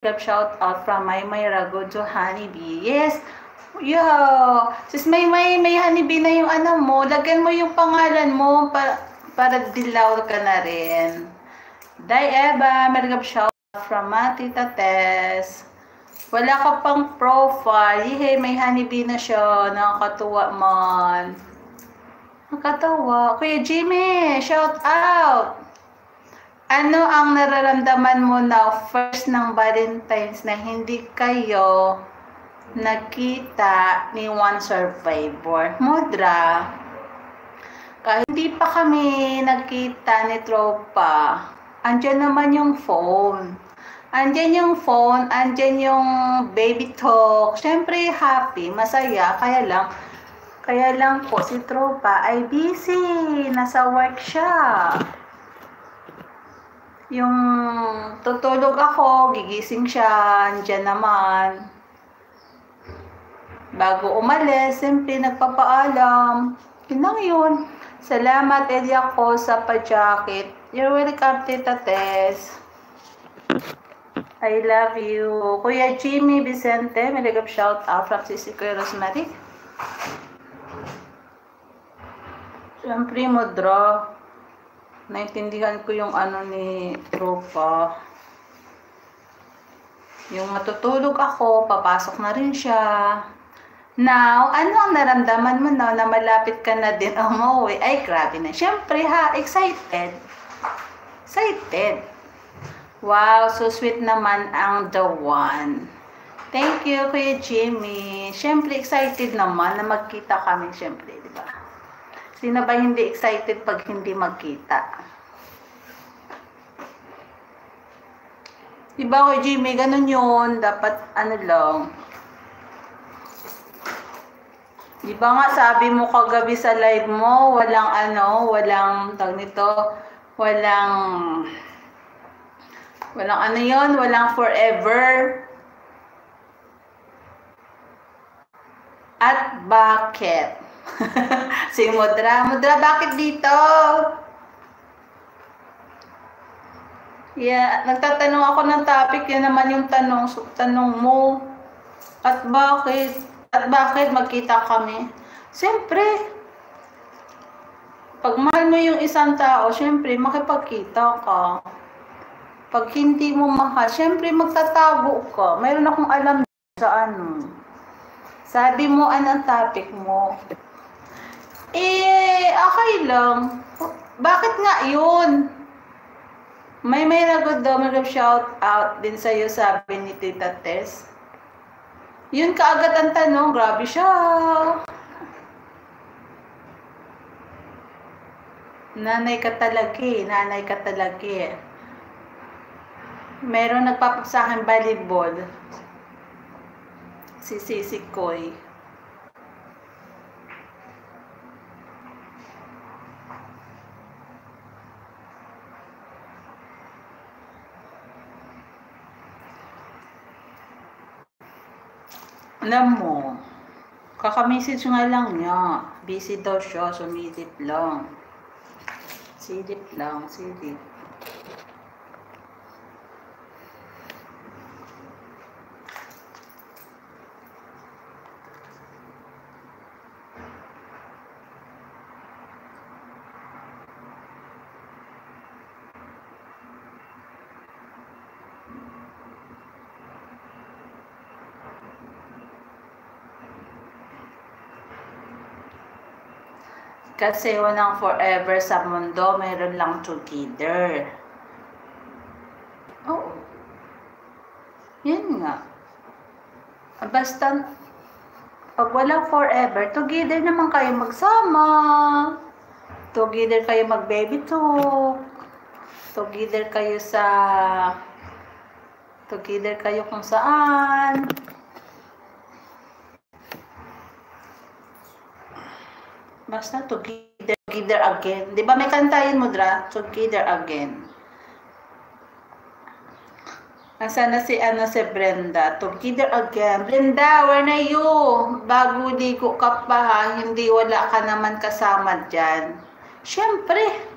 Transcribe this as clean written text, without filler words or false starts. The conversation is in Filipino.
shout out from Maymay Ragojo Honeybee. Yes, yo, sis Maymay, may honeybee na yung ano mo. Lagyan mo yung pangalan mo para dilaw ka na rin. Day Eva, may shout out from Matita Tess. Wala ka pang profile. Hey, may honeybee na siya. Nakakatuwa man. Nakakatawa. Kuya Jimmy, shout out. Ano ang nararamdaman mo now first ng Valentine's na hindi kayo nakita ni one survivor? Modra, kahit hindi pa kami nakita ni tropa, andyan naman yung phone. Andyan yung phone, andyan yung baby talk. Siyempre happy, masaya, kaya lang po si tropa ay busy, nasa work siya. Yung tutulog ako, gigising siya, andyan naman. Bago umalis, siyempre nagpapaalam. Yun lang yun. Salamat, Elia ko sa pa-jacket. You're welcome, Tita Tess. I love you. Kuya Jimmy Vicente, may nagap shout out from Sisi Kuya Rosemary. Siyempre, Modra. Naintindihan ko yung ano ni tropa. Yung matutulog ako, papasok na rin siya. Now, ano ang naramdaman mo now na malapit ka na din umuwi? Ay, grabe na. Siyempre ha, excited. Excited. Wow, so sweet naman ang the one. Thank you, Kuya Jimmy. Siyempre, excited naman na magkita kami. Siyempre, di ba? Sino ba hindi excited pag hindi magkita? Diba ko, Jimmy, ganun yun. Dapat, ano lang. Diba nga, sabi mo kagabi sa live mo, walang tag nito, walang ano yun, walang forever. At bakit? Si Modra, bakit dito? Yeah, nagtatanong ako ng topic, yan naman yung tanong mo. At bakit magkita kami? Siyempre, pag mahal mo yung isang tao, siyempre makipagkita ka. Pag hindi mo mahal, siyempre magtatago ka. Mayroon akong alam sa ano. Sabi mo, anong topic mo? Okay lang. Bakit nga yun? May nagod daw, shout out din sa'yo, sabi ni Tita Tess. Yun kaagad ang tanong, grabe siya. Nanay ka talaga eh. Meron nagpapagsahan volleyball. Si Sisi Koy. Alam mo, kaka-message nga lang niya. Busy daw siya, sumilip lang. Silip. Kasi walang forever sa mundo, mayroon lang together. Oo. Yan nga. Basta, pag walang forever, together naman kayo magsama. Together kayo mag-baby talk. Together kayo kung saan. Basta together again. Di ba may kantayin mo, Dra? Together again. Nasaan na si Brenda? Together again. Brenda, where na you? Bago ligo ka pa ha. Hindi wala ka naman kasama dyan. Siyempre.